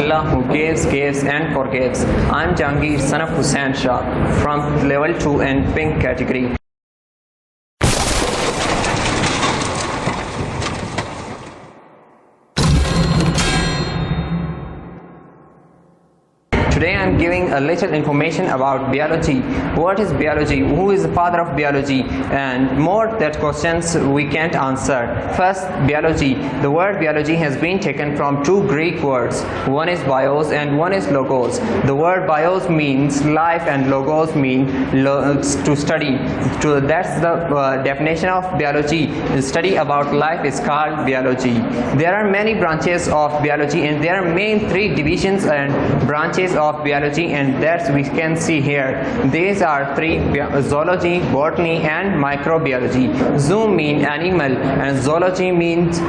Allah who gives and forgives. I'm Jangir, son of Hussain Shah, from level 2 and pink category. Today I am giving a little information about biology. What is biology? Who is the father of biology? And more that questions we can't answer. First, biology. The word biology has been taken from two Greek words. One is bios and one is logos. The word bios means life and logos mean to study. That's the definition of biology. The study about life is called biology. There are many branches of biology and there are main three divisions and branches of biology, and that we can see here. These are three: zoology, botany and microbiology. Zoo means animal and zoology means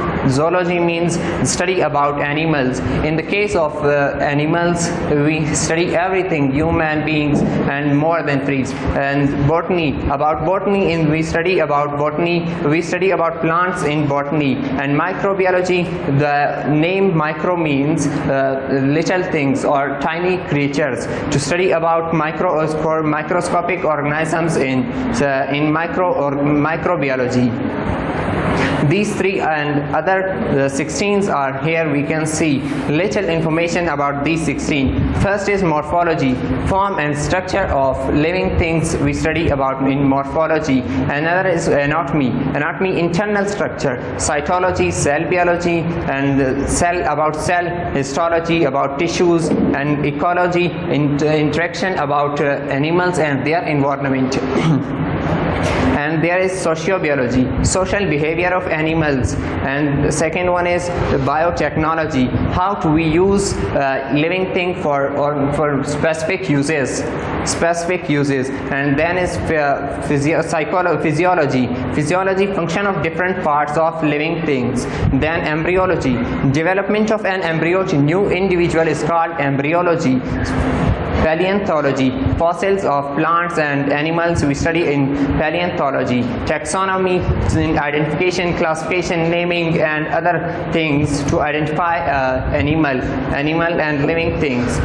study about animals. In the case of animals, we study everything, human beings and more than trees. And botany, we study about plants in botany. And microbiology, the name micro means little things or tiny creatures, to study about microscopic organisms in microbiology. These three and other 16s are here. We can see little information about these 16. First is morphology, form and structure of living things we study about in morphology. Another is anatomy, internal structure, cytology, cell biology, and cell histology, about tissues, and ecology, interaction about animals and their environment. And there is sociobiology, social behavior of animals. And the second one is biotechnology, how do we use living thing for specific uses. And then is physiology, function of different parts of living things. Then embryology, development of an embryo to new individual is called embryology. Paleontology, fossils of plants and animals we study in paleontology. Taxonomy, in identification, classification, naming and other things to identify animal and living things.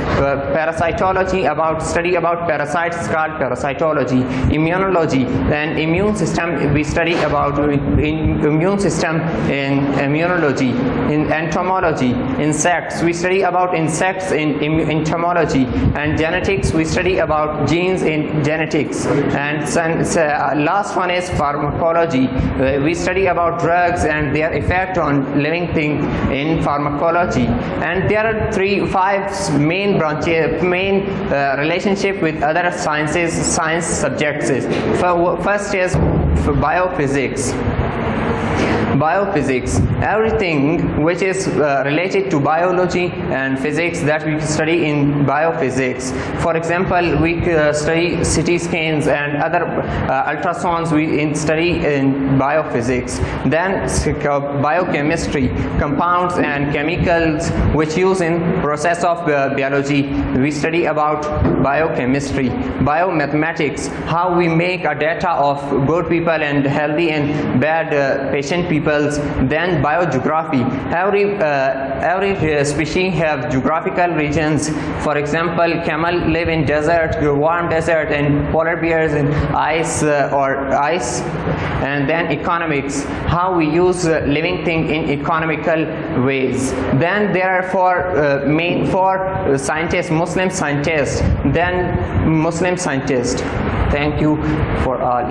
Parasitology, study about parasites is called parasitology. Immunology, then immune system we study about immune system in immunology. In entomology, insects we study about insects in entomology. And genetics, we study about genes in genetics. And last one is pharmacology. We study about drugs and their effect on living thing in pharmacology. And there are 5 main branches, relationship with other science subjects. First is biophysics. Everything which is related to biology and physics that we study in biophysics. For example, we study CT scans and other ultrasounds we study in biophysics. Then biochemistry, compounds and chemicals which use in process of biology, we study about biochemistry. Biomathematics, how we make a data of good people and healthy and bad patient people. Then biogeography, every species have geographical regions. For example, camel live in desert, warm desert, and polar bears in ice. And then economics, how we use living thing in economical ways. Then there are four scientists, Muslim scientists. Thank you for all.